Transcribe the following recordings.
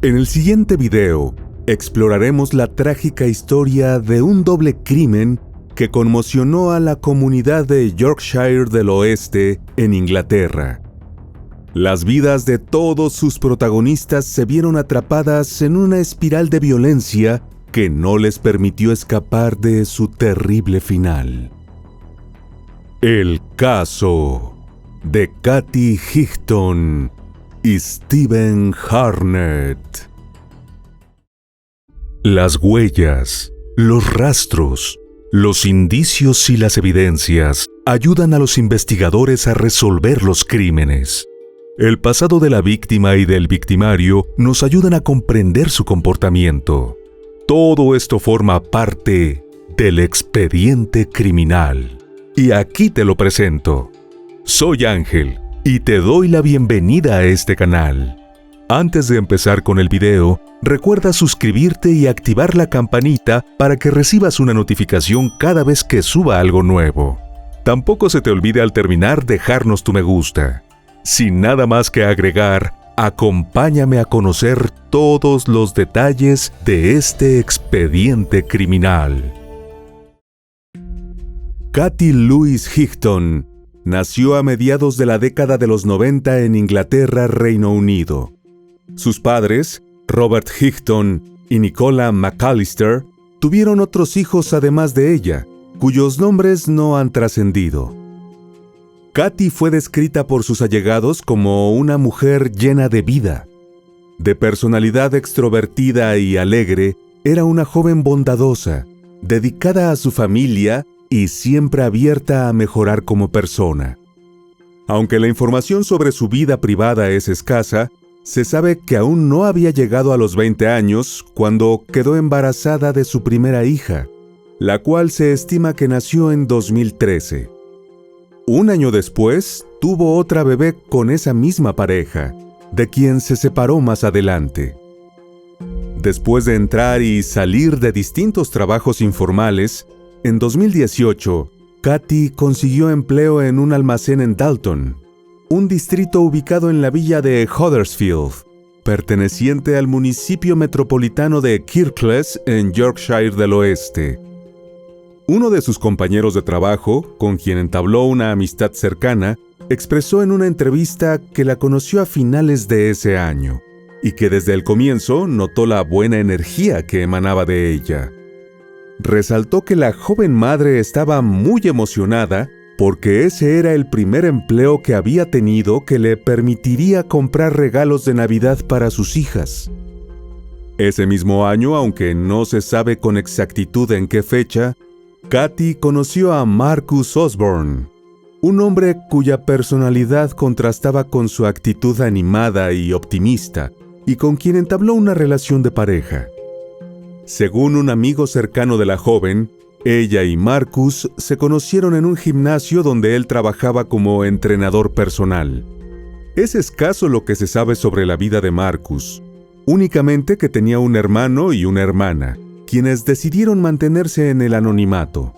En el siguiente video, exploraremos la trágica historia de un doble crimen que conmocionó a la comunidad de Yorkshire del Oeste, en Inglaterra. Las vidas de todos sus protagonistas se vieron atrapadas en una espiral de violencia que no les permitió escapar de su terrible final. El caso de Kathy Highton y Stephen Harnett. Las huellas, los rastros, los indicios y las evidencias ayudan a los investigadores a resolver los crímenes. El pasado de la víctima y del victimario nos ayudan a comprender su comportamiento. Todo esto forma parte del expediente criminal. Y aquí te lo presento. Soy Ángel y te doy la bienvenida a este canal. Antes de empezar con el video, recuerda suscribirte y activar la campanita para que recibas una notificación cada vez que suba algo nuevo. Tampoco se te olvide al terminar dejarnos tu me gusta. Sin nada más que agregar, acompáñame a conocer todos los detalles de este expediente criminal. Kathy Louise Highton nació a mediados de la década de los 90 en Inglaterra, Reino Unido. Sus padres, Robert Highton y Nicola McAllister, tuvieron otros hijos además de ella, cuyos nombres no han trascendido. Kathy fue descrita por sus allegados como una mujer llena de vida. De personalidad extrovertida y alegre, era una joven bondadosa, dedicada a su familia y siempre abierta a mejorar como persona. Aunque la información sobre su vida privada es escasa, se sabe que aún no había llegado a los 20 años cuando quedó embarazada de su primera hija, la cual se estima que nació en 2013. Un año después, tuvo otra bebé con esa misma pareja, de quien se separó más adelante. Después de entrar y salir de distintos trabajos informales, en 2018, Kathy consiguió empleo en un almacén en Dalton, un distrito ubicado en la villa de Huddersfield, perteneciente al municipio metropolitano de Kirklees en Yorkshire del Oeste. Uno de sus compañeros de trabajo, con quien entabló una amistad cercana, expresó en una entrevista que la conoció a finales de ese año y que desde el comienzo notó la buena energía que emanaba de ella. Resaltó que la joven madre estaba muy emocionada porque ese era el primer empleo que había tenido que le permitiría comprar regalos de Navidad para sus hijas. Ese mismo año, aunque no se sabe con exactitud en qué fecha, Kathy conoció a Marcus Osborne, un hombre cuya personalidad contrastaba con su actitud animada y optimista, y con quien entabló una relación de pareja. Según un amigo cercano de la joven, ella y Marcus se conocieron en un gimnasio donde él trabajaba como entrenador personal. Es escaso lo que se sabe sobre la vida de Marcus, únicamente que tenía un hermano y una hermana, quienes decidieron mantenerse en el anonimato.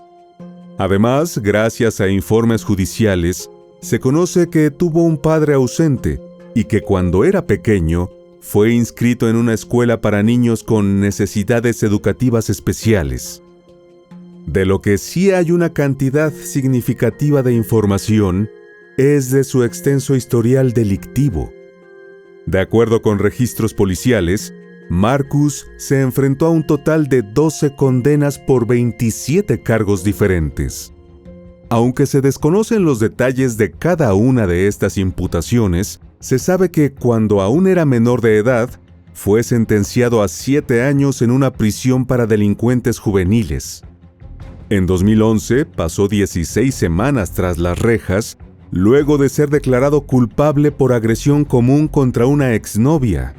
Además, gracias a informes judiciales, se conoce que tuvo un padre ausente y que cuando era pequeño, fue inscrito en una escuela para niños con necesidades educativas especiales. De lo que sí hay una cantidad significativa de información es de su extenso historial delictivo. De acuerdo con registros policiales, Marcus se enfrentó a un total de 12 condenas por 27 cargos diferentes. Aunque se desconocen los detalles de cada una de estas imputaciones, se sabe que cuando aún era menor de edad, fue sentenciado a 7 años en una prisión para delincuentes juveniles. En 2011 pasó 16 semanas tras las rejas, luego de ser declarado culpable por agresión común contra una exnovia.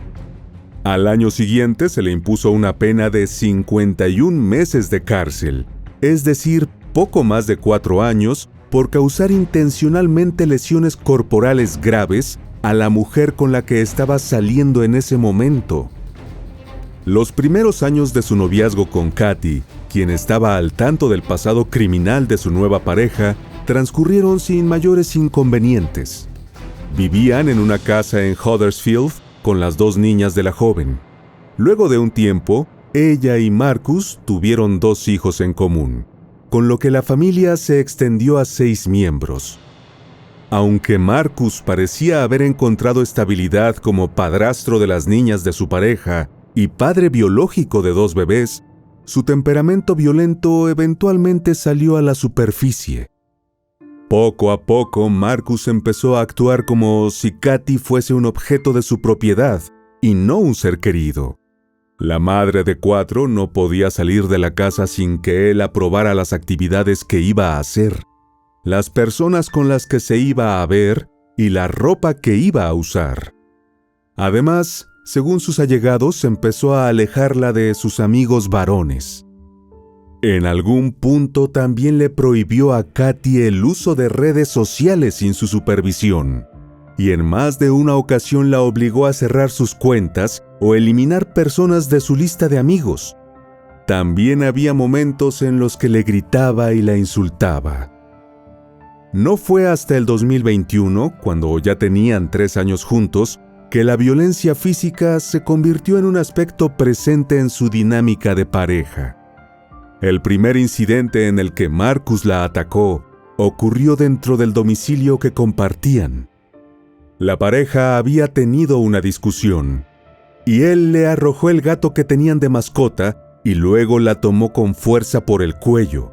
Al año siguiente se le impuso una pena de 51 meses de cárcel, es decir, poco más de 4 años, por causar intencionalmente lesiones corporales graves a la mujer con la que estaba saliendo en ese momento. Los primeros años de su noviazgo con Kathy, quien estaba al tanto del pasado criminal de su nueva pareja, transcurrieron sin mayores inconvenientes. Vivían en una casa en Huddersfield con las 2 niñas de la joven. Luego de un tiempo, ella y Marcus tuvieron 2 hijos en común, con lo que la familia se extendió a 6 miembros. Aunque Marcus parecía haber encontrado estabilidad como padrastro de las niñas de su pareja y padre biológico de 2 bebés, su temperamento violento eventualmente salió a la superficie. Poco a poco, Marcus empezó a actuar como si Katy fuese un objeto de su propiedad y no un ser querido. La madre de 4 no podía salir de la casa sin que él aprobara las actividades que iba a hacer, las personas con las que se iba a ver y la ropa que iba a usar. Además, según sus allegados, empezó a alejarla de sus amigos varones. En algún punto también le prohibió a Katy el uso de redes sociales sin su supervisión, y en más de una ocasión la obligó a cerrar sus cuentas o eliminar personas de su lista de amigos. También había momentos en los que le gritaba y la insultaba. No fue hasta el 2021, cuando ya tenían 3 años juntos, que la violencia física se convirtió en un aspecto presente en su dinámica de pareja. El primer incidente en el que Marcus la atacó ocurrió dentro del domicilio que compartían. La pareja había tenido una discusión, y él le arrojó el gato que tenían de mascota y luego la tomó con fuerza por el cuello.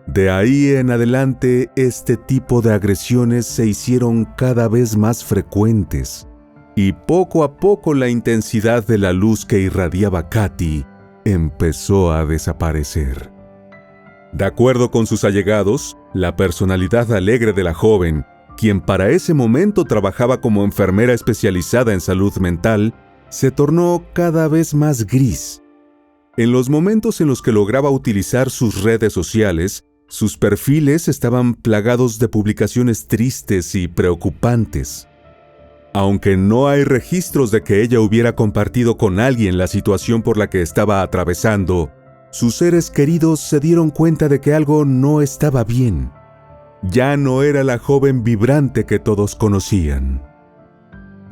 De ahí en adelante, este tipo de agresiones se hicieron cada vez más frecuentes, y poco a poco la intensidad de la luz que irradiaba Katy empezó a desaparecer. De acuerdo con sus allegados, la personalidad alegre de la joven, quien para ese momento trabajaba como enfermera especializada en salud mental, se tornó cada vez más gris. En los momentos en los que lograba utilizar sus redes sociales, sus perfiles estaban plagados de publicaciones tristes y preocupantes. Aunque no hay registros de que ella hubiera compartido con alguien la situación por la que estaba atravesando, sus seres queridos se dieron cuenta de que algo no estaba bien. Ya no era la joven vibrante que todos conocían.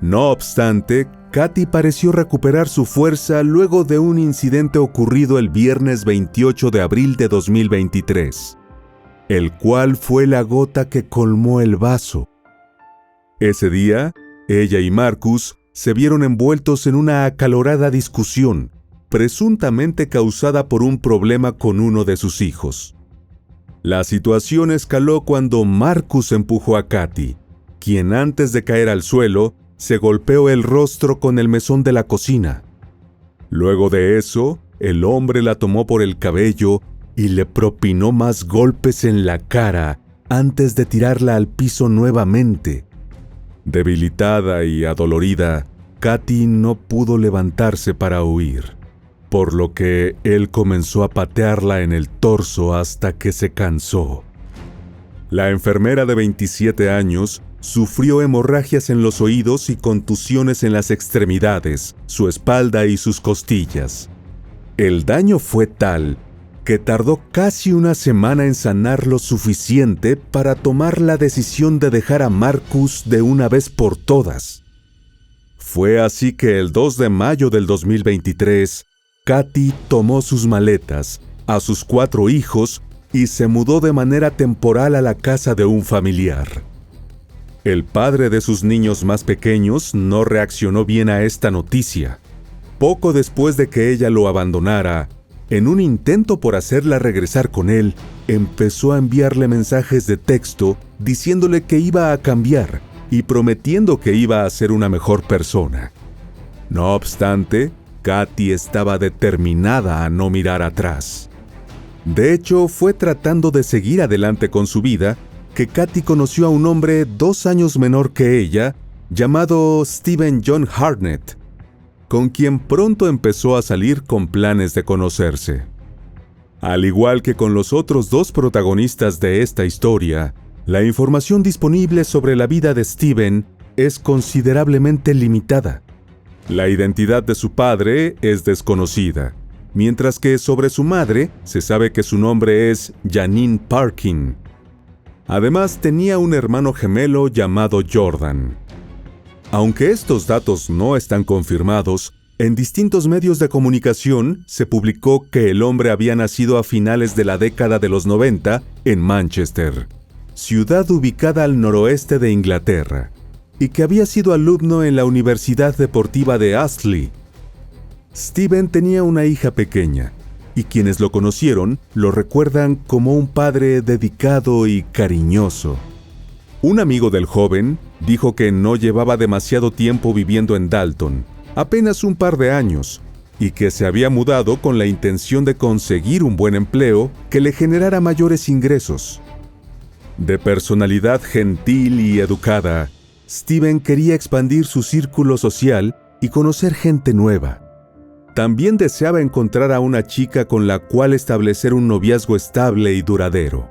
No obstante, Katy pareció recuperar su fuerza luego de un incidente ocurrido el viernes 28 de abril de 2023, el cual fue la gota que colmó el vaso. Ese día, ella y Marcus se vieron envueltos en una acalorada discusión, presuntamente causada por un problema con uno de sus hijos. La situación escaló cuando Marcus empujó a Katy, quien antes de caer al suelo, se golpeó el rostro con el mesón de la cocina. Luego de eso, el hombre la tomó por el cabello y le propinó más golpes en la cara antes de tirarla al piso nuevamente. Debilitada y adolorida, Katy no pudo levantarse para huir, por lo que él comenzó a patearla en el torso hasta que se cansó. La enfermera de 27 años sufrió hemorragias en los oídos y contusiones en las extremidades, su espalda y sus costillas. El daño fue tal que tardó casi una semana en sanar lo suficiente para tomar la decisión de dejar a Marcus de una vez por todas. Fue así que el 2 de mayo del 2023, Katy tomó sus maletas, a sus 4 hijos y se mudó de manera temporal a la casa de un familiar. El padre de sus niños más pequeños no reaccionó bien a esta noticia. Poco después de que ella lo abandonara, en un intento por hacerla regresar con él, empezó a enviarle mensajes de texto diciéndole que iba a cambiar y prometiendo que iba a ser una mejor persona. No obstante, Katy estaba determinada a no mirar atrás. De hecho, fue tratando de seguir adelante con su vida que Katy conoció a un hombre 2 años menor que ella, llamado Stephen John Hartnett, con quien pronto empezó a salir con planes de conocerse. Al igual que con los otros 2 protagonistas de esta historia, la información disponible sobre la vida de Stephen es considerablemente limitada. La identidad de su padre es desconocida, mientras que sobre su madre se sabe que su nombre es Janine Parkin. Además, tenía un hermano gemelo llamado Jordan. Aunque estos datos no están confirmados, En distintos medios de comunicación se publicó que el hombre había nacido a finales de la década de los 90 en Manchester, ciudad ubicada al noroeste de Inglaterra, y que había sido alumno en la Universidad Deportiva de Astley. Steven tenía una hija pequeña, y quienes lo conocieron lo recuerdan como un padre dedicado y cariñoso. Un amigo del joven dijo que no llevaba demasiado tiempo viviendo en Dalton, apenas un par de años, y que se había mudado con la intención de conseguir un buen empleo que le generara mayores ingresos. De personalidad gentil y educada, Steven quería expandir su círculo social y conocer gente nueva. También deseaba encontrar a una chica con la cual establecer un noviazgo estable y duradero.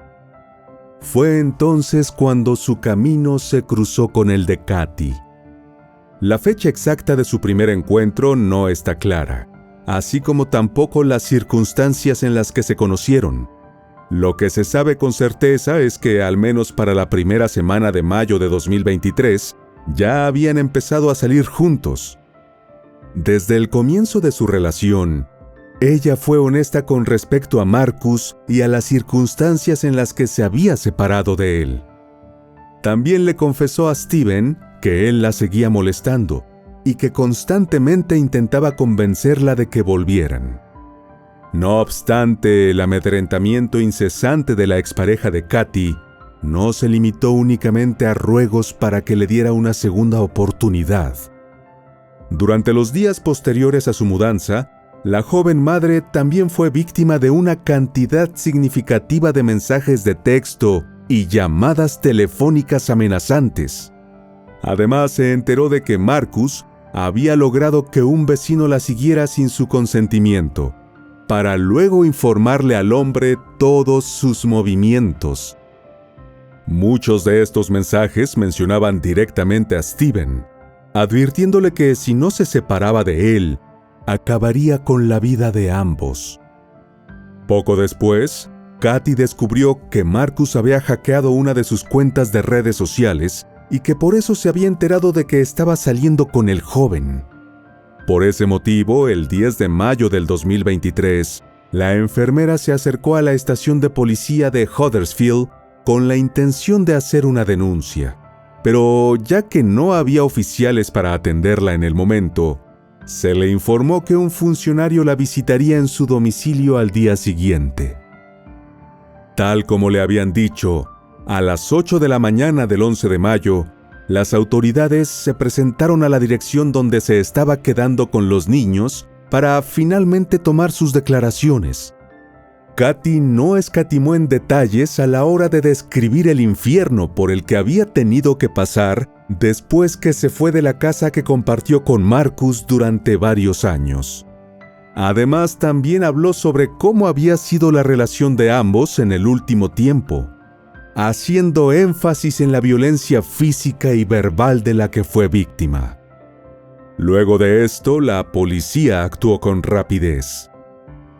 Fue entonces cuando su camino se cruzó con el de Katy. La fecha exacta de su primer encuentro no está clara, así como tampoco las circunstancias en las que se conocieron. Lo que se sabe con certeza es que, al menos para la primera semana de mayo de 2023, ya habían empezado a salir juntos. Desde el comienzo de su relación, ella fue honesta con respecto a Marcus y a las circunstancias en las que se había separado de él. También le confesó a Steven que él la seguía molestando y que constantemente intentaba convencerla de que volvieran. No obstante, el amedrentamiento incesante de la expareja de Katy no se limitó únicamente a ruegos para que le diera una segunda oportunidad. Durante los días posteriores a su mudanza, la joven madre también fue víctima de una cantidad significativa de mensajes de texto y llamadas telefónicas amenazantes. Además, se enteró de que Marcus había logrado que un vecino la siguiera sin su consentimiento, para luego informarle al hombre todos sus movimientos. Muchos de estos mensajes mencionaban directamente a Steven, advirtiéndole que si no se separaba de él, acabaría con la vida de ambos. Poco después, Katy descubrió que Marcus había hackeado una de sus cuentas de redes sociales y que por eso se había enterado de que estaba saliendo con el joven. Por ese motivo, el 10 de mayo del 2023, la enfermera se acercó a la estación de policía de Huddersfield con la intención de hacer una denuncia. Pero ya que no había oficiales para atenderla en el momento, se le informó que un funcionario la visitaría en su domicilio al día siguiente. Tal como le habían dicho, a las 8 de la mañana del 11 de mayo, las autoridades se presentaron a la dirección donde se estaba quedando con los niños para finalmente tomar sus declaraciones. Katy no escatimó en detalles a la hora de describir el infierno por el que había tenido que pasar después que se fue de la casa que compartió con Marcus durante varios años. Además, también habló sobre cómo había sido la relación de ambos en el último tiempo, haciendo énfasis en la violencia física y verbal de la que fue víctima. Luego de esto, la policía actuó con rapidez.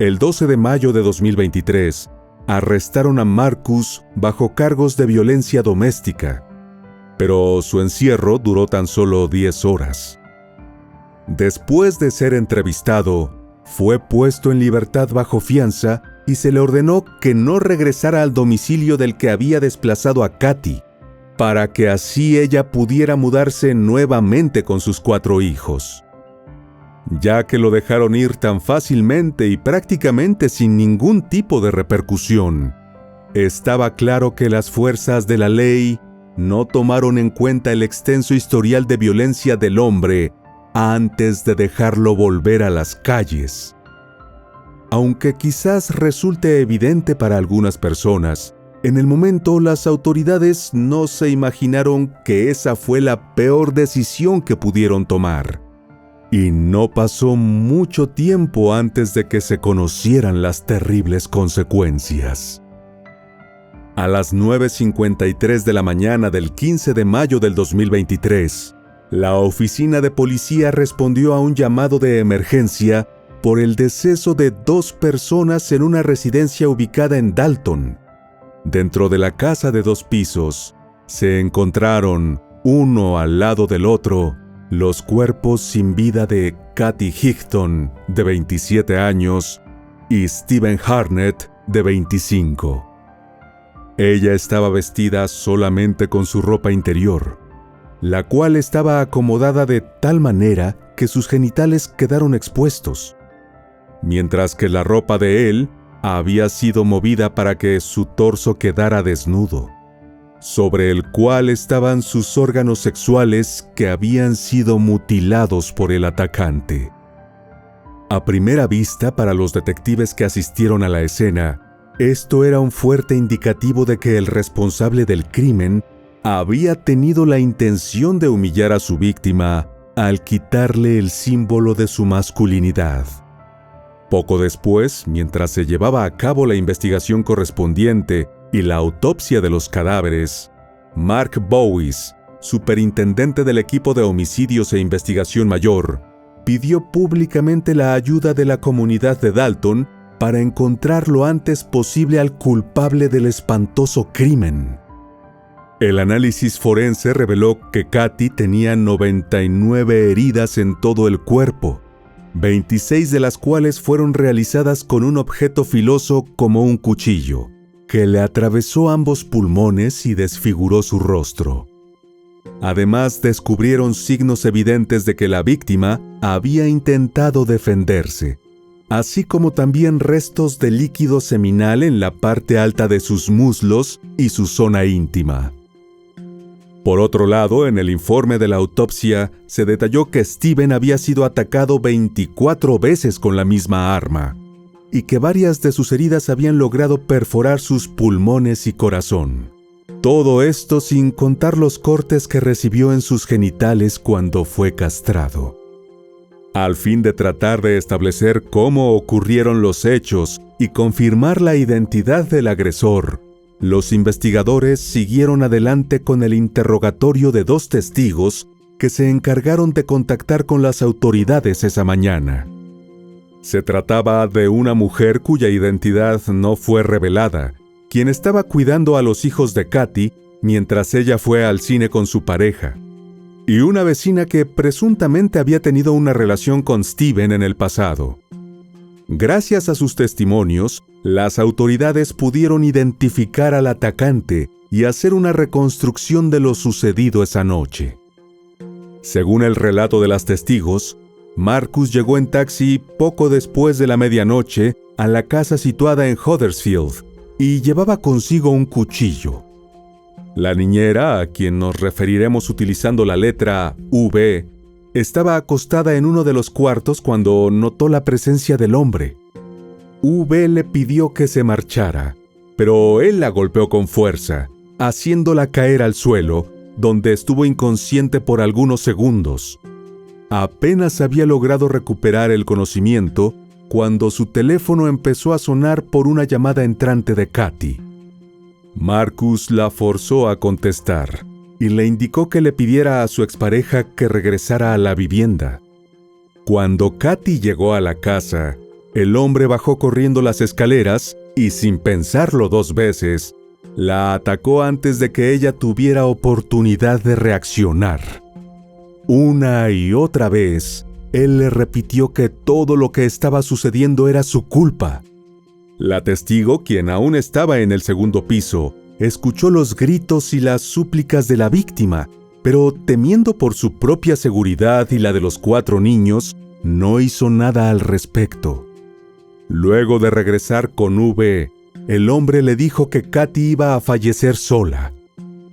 El 12 de mayo de 2023, arrestaron a Marcus bajo cargos de violencia doméstica, pero su encierro duró tan solo 10 horas. Después de ser entrevistado, fue puesto en libertad bajo fianza y se le ordenó que no regresara al domicilio del que había desplazado a Katy, para que así ella pudiera mudarse nuevamente con sus 4 hijos. Ya que lo dejaron ir tan fácilmente y prácticamente sin ningún tipo de repercusión, estaba claro que las fuerzas de la ley no tomaron en cuenta el extenso historial de violencia del hombre antes de dejarlo volver a las calles. Aunque quizás resulte evidente para algunas personas, en el momento las autoridades no se imaginaron que esa fue la peor decisión que pudieron tomar. Y no pasó mucho tiempo antes de que se conocieran las terribles consecuencias. A las 9:53 de la mañana del 15 de mayo del 2023, la oficina de policía respondió a un llamado de emergencia por el deceso de 2 personas en una residencia ubicada en Dalton. Dentro de la casa de 2 pisos, se encontraron, uno al lado del otro, los cuerpos sin vida de Kathy Hickton, de 27 años, y Stephen Harnett, de 25. Ella estaba vestida solamente con su ropa interior, la cual estaba acomodada de tal manera que sus genitales quedaron expuestos, mientras que la ropa de él había sido movida para que su torso quedara desnudo, sobre el cual estaban sus órganos sexuales que habían sido mutilados por el atacante. A primera vista, para los detectives que asistieron a la escena, esto era un fuerte indicativo de que el responsable del crimen había tenido la intención de humillar a su víctima al quitarle el símbolo de su masculinidad. Poco después, mientras se llevaba a cabo la investigación correspondiente y la autopsia de los cadáveres, Mark Bowis, superintendente del equipo de homicidios e investigación mayor, pidió públicamente la ayuda de la comunidad de Dalton para encontrar lo antes posible al culpable del espantoso crimen. El análisis forense reveló que Kathy tenía 99 heridas en todo el cuerpo, 26 de las cuales fueron realizadas con un objeto filoso como un cuchillo, que le atravesó ambos pulmones y desfiguró su rostro. Además, descubrieron signos evidentes de que la víctima había intentado defenderse, así como también restos de líquido seminal en la parte alta de sus muslos y su zona íntima. Por otro lado, en el informe de la autopsia se detalló que Stephen había sido atacado 24 veces con la misma arma, y que varias de sus heridas habían logrado perforar sus pulmones y corazón. Todo esto sin contar los cortes que recibió en sus genitales cuando fue castrado. Al fin de tratar de establecer cómo ocurrieron los hechos y confirmar la identidad del agresor, los investigadores siguieron adelante con el interrogatorio de 2 testigos que se encargaron de contactar con las autoridades esa mañana. Se trataba de una mujer cuya identidad no fue revelada, quien estaba cuidando a los hijos de Kathy mientras ella fue al cine con su pareja, y una vecina que presuntamente había tenido una relación con Stephen en el pasado. Gracias a sus testimonios, las autoridades pudieron identificar al atacante y hacer una reconstrucción de lo sucedido esa noche. Según el relato de las testigos, Marcus llegó en taxi poco después de la medianoche a la casa situada en Huddersfield y llevaba consigo un cuchillo. La niñera, a quien nos referiremos utilizando la letra V, estaba acostada en uno de los cuartos cuando notó la presencia del hombre. V le pidió que se marchara, pero él la golpeó con fuerza, haciéndola caer al suelo, donde estuvo inconsciente por algunos segundos. Apenas había logrado recuperar el conocimiento cuando su teléfono empezó a sonar por una llamada entrante de Kathy. Marcus la forzó a contestar y le indicó que le pidiera a su expareja que regresara a la vivienda. Cuando Kathy llegó a la casa, el hombre bajó corriendo las escaleras y, sin pensarlo 2 veces, la atacó antes de que ella tuviera oportunidad de reaccionar. Una y otra vez, él le repitió que todo lo que estaba sucediendo era su culpa. La testigo, quien aún estaba en el segundo piso, escuchó los gritos y las súplicas de la víctima, pero temiendo por su propia seguridad y la de los 4 niños, no hizo nada al respecto. Luego de regresar con V, el hombre le dijo que Kathy iba a fallecer sola.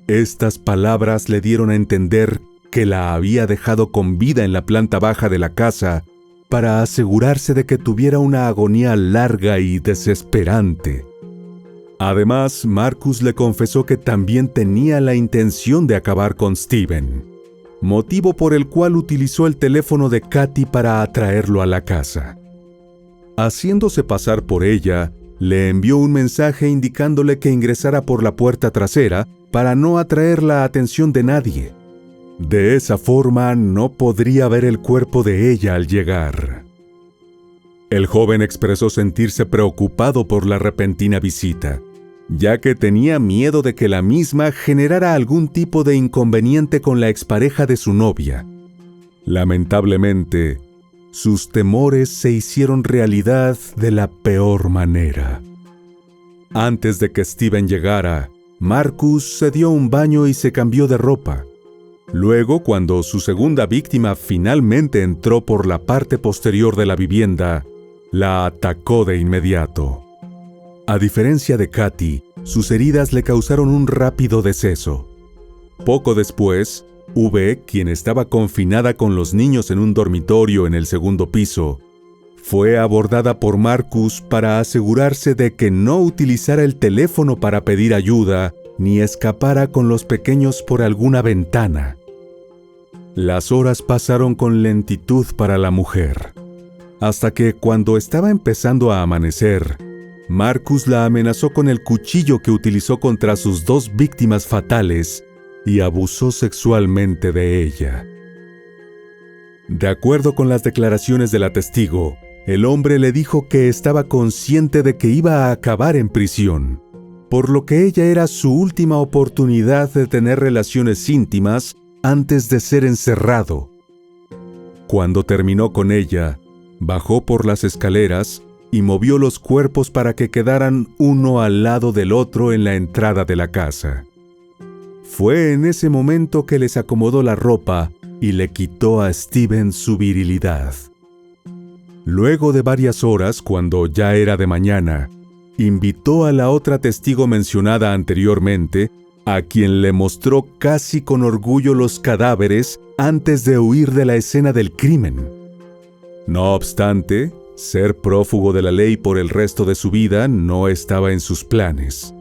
Estas palabras le dieron a entender que la había dejado con vida en la planta baja de la casa para asegurarse de que tuviera una agonía larga y desesperante. Además, Marcus le confesó que también tenía la intención de acabar con Stephen, motivo por el cual utilizó el teléfono de Kathy para atraerlo a la casa. Haciéndose pasar por ella, le envió un mensaje indicándole que ingresara por la puerta trasera para no atraer la atención de nadie. De esa forma no podría ver el cuerpo de ella al llegar. El joven expresó sentirse preocupado por la repentina visita, ya que tenía miedo de que la misma generara algún tipo de inconveniente con la expareja de su novia. Lamentablemente, sus temores se hicieron realidad de la peor manera. Antes de que Steven llegara, Marcus se dio un baño y se cambió de ropa. Luego, cuando su segunda víctima finalmente entró por la parte posterior de la vivienda, la atacó de inmediato. A diferencia de Katy, sus heridas le causaron un rápido deceso. Poco después, V, quien estaba confinada con los niños en un dormitorio en el segundo piso, fue abordada por Marcus para asegurarse de que no utilizara el teléfono para pedir ayuda ni escapara con los pequeños por alguna ventana. Las horas pasaron con lentitud para la mujer, hasta que cuando estaba empezando a amanecer, Marcus la amenazó con el cuchillo que utilizó contra sus dos víctimas fatales y abusó sexualmente de ella. De acuerdo con las declaraciones de la testigo, el hombre le dijo que estaba consciente de que iba a acabar en prisión, por lo que ella era su última oportunidad de tener relaciones íntimas antes de ser encerrado. Cuando terminó con ella, bajó por las escaleras y movió los cuerpos para que quedaran uno al lado del otro en la entrada de la casa. Fue en ese momento que les acomodó la ropa y le quitó a Steven su virilidad. Luego de varias horas, cuando ya era de mañana, invitó a la otra testigo mencionada anteriormente, a quien le mostró casi con orgullo los cadáveres antes de huir de la escena del crimen. No obstante, ser prófugo de la ley por el resto de su vida no estaba en sus planes.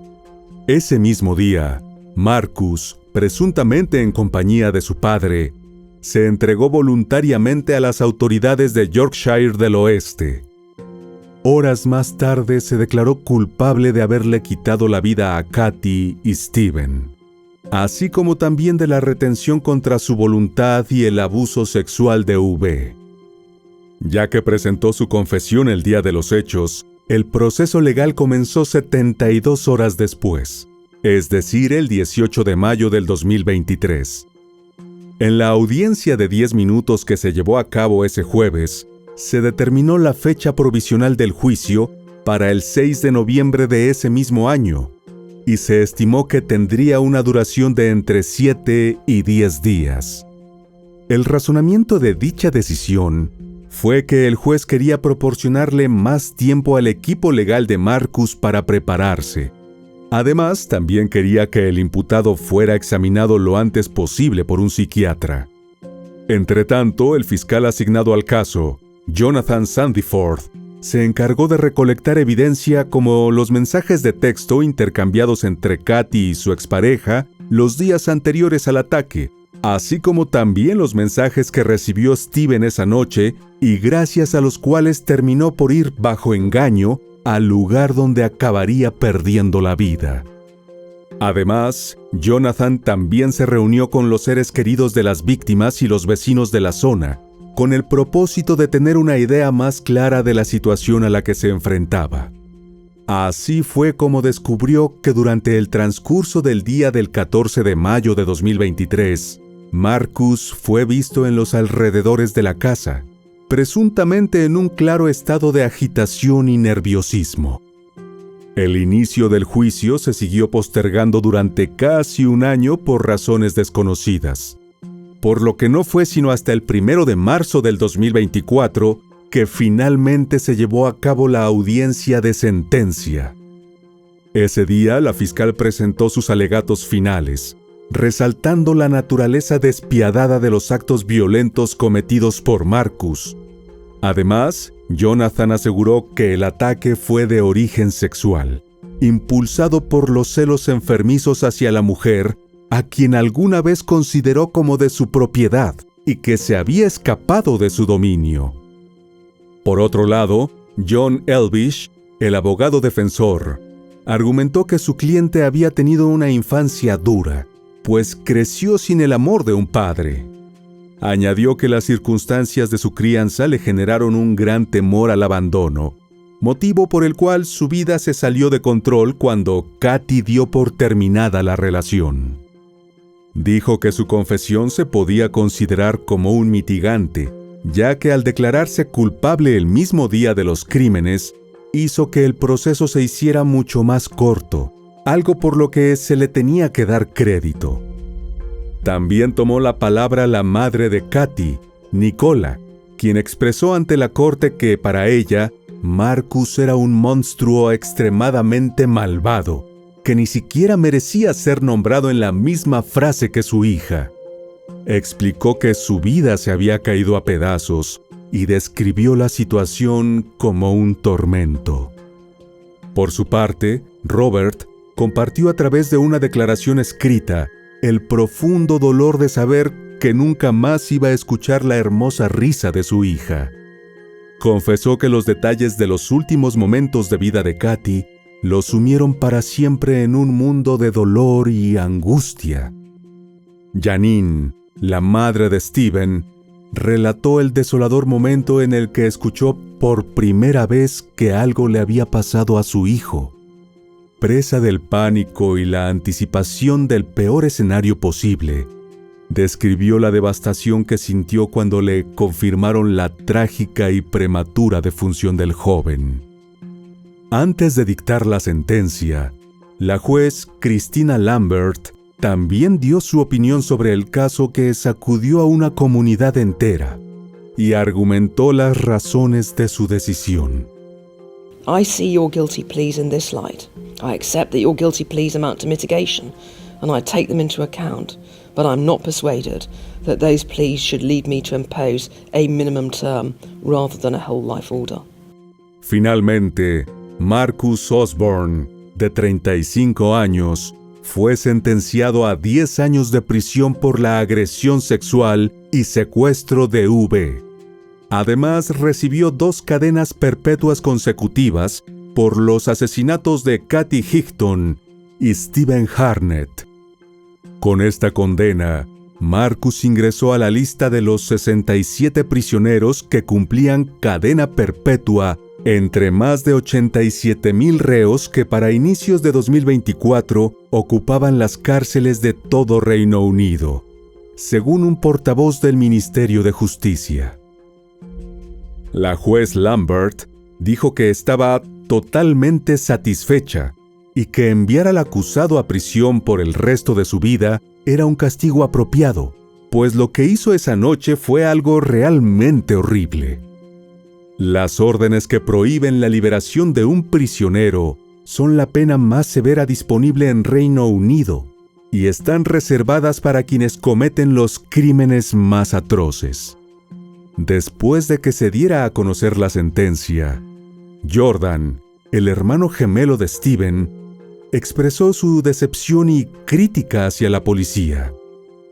Ese mismo día, Marcus, presuntamente en compañía de su padre, se entregó voluntariamente a las autoridades de Yorkshire del Oeste. Horas más tarde se declaró culpable de haberle quitado la vida a Katy y Steven, así como también de la retención contra su voluntad y el abuso sexual de V. Ya que presentó su confesión el día de los hechos, el proceso legal comenzó 72 horas después, es decir, el 18 de mayo del 2023. En la audiencia de 10 minutos que se llevó a cabo ese jueves, se determinó la fecha provisional del juicio para el 6 de noviembre de ese mismo año, y se estimó que tendría una duración de entre 7 y 10 días. El razonamiento de dicha decisión fue que el juez quería proporcionarle más tiempo al equipo legal de Marcus para prepararse. Además, también quería que el imputado fuera examinado lo antes posible por un psiquiatra. Entretanto, el fiscal asignado al caso, Jonathan Sandiford, se encargó de recolectar evidencia como los mensajes de texto intercambiados entre Katy y su expareja los días anteriores al ataque, así como también los mensajes que recibió Steven esa noche y gracias a los cuales terminó por ir bajo engaño al lugar donde acabaría perdiendo la vida. Además, Jonathan también se reunió con los seres queridos de las víctimas y los vecinos de la zona, con el propósito de tener una idea más clara de la situación a la que se enfrentaba. Así fue como descubrió que durante el transcurso del día del 14 de mayo de 2023, Marcus fue visto en los alrededores de la casa, presuntamente en un claro estado de agitación y nerviosismo. El inicio del juicio se siguió postergando durante casi un año por razones desconocidas, por lo que no fue sino hasta el 1 de marzo del 2024 que finalmente se llevó a cabo la audiencia de sentencia. Ese día, la fiscal presentó sus alegatos finales, resaltando la naturaleza despiadada de los actos violentos cometidos por Marcus. Además, Jonathan aseguró que el ataque fue de origen sexual, impulsado por los celos enfermizos hacia la mujer, a quien alguna vez consideró como de su propiedad y que se había escapado de su dominio. Por otro lado, John Elvish, el abogado defensor, argumentó que su cliente había tenido una infancia dura, pues creció sin el amor de un padre. Añadió que las circunstancias de su crianza le generaron un gran temor al abandono, motivo por el cual su vida se salió de control cuando Katy dio por terminada la relación. Dijo que su confesión se podía considerar como un mitigante, ya que al declararse culpable el mismo día de los crímenes, hizo que el proceso se hiciera mucho más corto, algo por lo que se le tenía que dar crédito. También tomó la palabra la madre de Katy, Nicola, quien expresó ante la corte que para ella, Marcus era un monstruo extremadamente malvado, que ni siquiera merecía ser nombrado en la misma frase que su hija. Explicó que su vida se había caído a pedazos y describió la situación como un tormento. Por su parte, Robert compartió a través de una declaración escrita el profundo dolor de saber que nunca más iba a escuchar la hermosa risa de su hija. Confesó que los detalles de los últimos momentos de vida de Katy lo sumieron para siempre en un mundo de dolor y angustia. Janine, la madre de Steven, relató el desolador momento en el que escuchó por primera vez que algo le había pasado a su hijo. Presa del pánico y la anticipación del peor escenario posible, describió la devastación que sintió cuando le confirmaron la trágica y prematura defunción del joven. Antes de dictar la sentencia, la juez Christina Lambert también dio su opinión sobre el caso que sacudió a una comunidad entera y argumentó las razones de su decisión. I see your guilty pleas in this light. I accept that your guilty pleas amount to mitigation, and I take them into account, but I'm not persuaded that those pleas should lead me to impose a minimum term rather than a whole life order. Finalmente, Marcus Osborne, de 35 años, fue sentenciado a 10 años de prisión por la agresión sexual y secuestro de V. Además, recibió 2 cadenas perpetuas consecutivas por los asesinatos de Katy Hickton y Stephen Harnett. Con esta condena, Marcus ingresó a la lista de los 67 prisioneros que cumplían cadena perpetua entre más de 87,000 reos que para inicios de 2024 ocupaban las cárceles de todo Reino Unido, según un portavoz del Ministerio de Justicia. La juez Lambert dijo que estaba totalmente satisfecha y que enviar al acusado a prisión por el resto de su vida era un castigo apropiado, pues lo que hizo esa noche fue algo realmente horrible. Las órdenes que prohíben la liberación de un prisionero son la pena más severa disponible en Reino Unido y están reservadas para quienes cometen los crímenes más atroces. Después de que se diera a conocer la sentencia, Jordan, el hermano gemelo de Steven, expresó su decepción y crítica hacia la policía,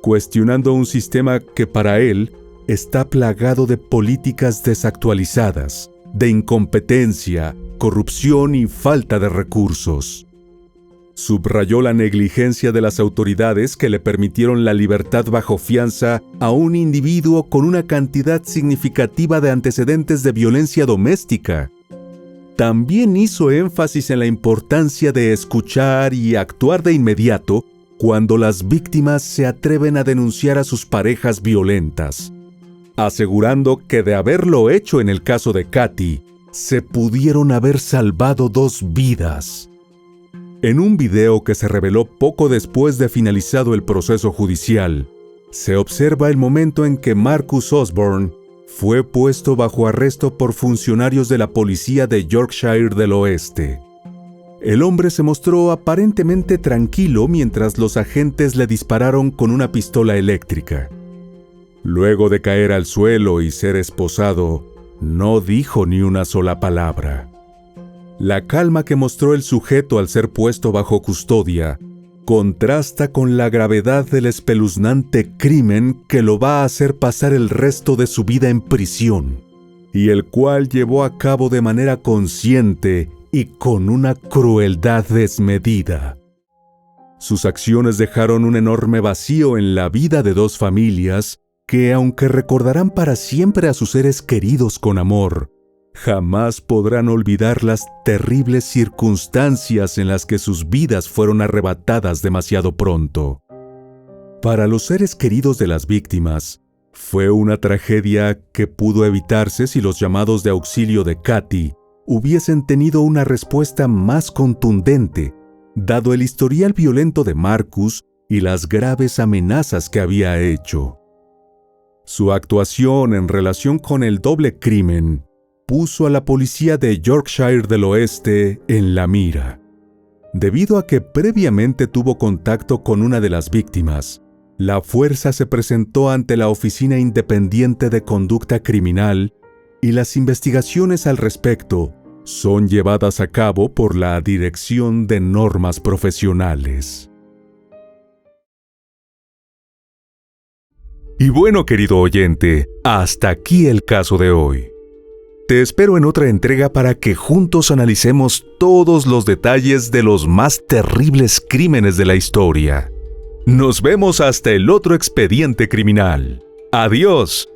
cuestionando un sistema que para él está plagado de políticas desactualizadas, de incompetencia, corrupción y falta de recursos. Subrayó la negligencia de las autoridades que le permitieron la libertad bajo fianza a un individuo con una cantidad significativa de antecedentes de violencia doméstica. También hizo énfasis en la importancia de escuchar y actuar de inmediato cuando las víctimas se atreven a denunciar a sus parejas violentas, asegurando que de haberlo hecho en el caso de Katy, se pudieron haber salvado 2 vidas. En un video que se reveló poco después de finalizado el proceso judicial, se observa el momento en que Marcus Osborne fue puesto bajo arresto por funcionarios de la policía de Yorkshire del Oeste. El hombre se mostró aparentemente tranquilo mientras los agentes le dispararon con una pistola eléctrica. Luego de caer al suelo y ser esposado, no dijo ni una sola palabra. La calma que mostró el sujeto al ser puesto bajo custodia contrasta con la gravedad del espeluznante crimen que lo va a hacer pasar el resto de su vida en prisión, y el cual llevó a cabo de manera consciente y con una crueldad desmedida. Sus acciones dejaron un enorme vacío en la vida de 2 familias que, aunque recordarán para siempre a sus seres queridos con amor, jamás podrán olvidar las terribles circunstancias en las que sus vidas fueron arrebatadas demasiado pronto. Para los seres queridos de las víctimas, fue una tragedia que pudo evitarse si los llamados de auxilio de Katy hubiesen tenido una respuesta más contundente, dado el historial violento de Marcus y las graves amenazas que había hecho. Su actuación en relación con el doble crimen puso a la policía de Yorkshire del Oeste en la mira. Debido a que previamente tuvo contacto con una de las víctimas, la fuerza se presentó ante la Oficina Independiente de Conducta Criminal y las investigaciones al respecto son llevadas a cabo por la Dirección de Normas Profesionales. Y bueno, querido oyente, hasta aquí el caso de hoy. Te espero en otra entrega para que juntos analicemos todos los detalles de los más terribles crímenes de la historia. Nos vemos hasta el otro expediente criminal. ¡Adiós!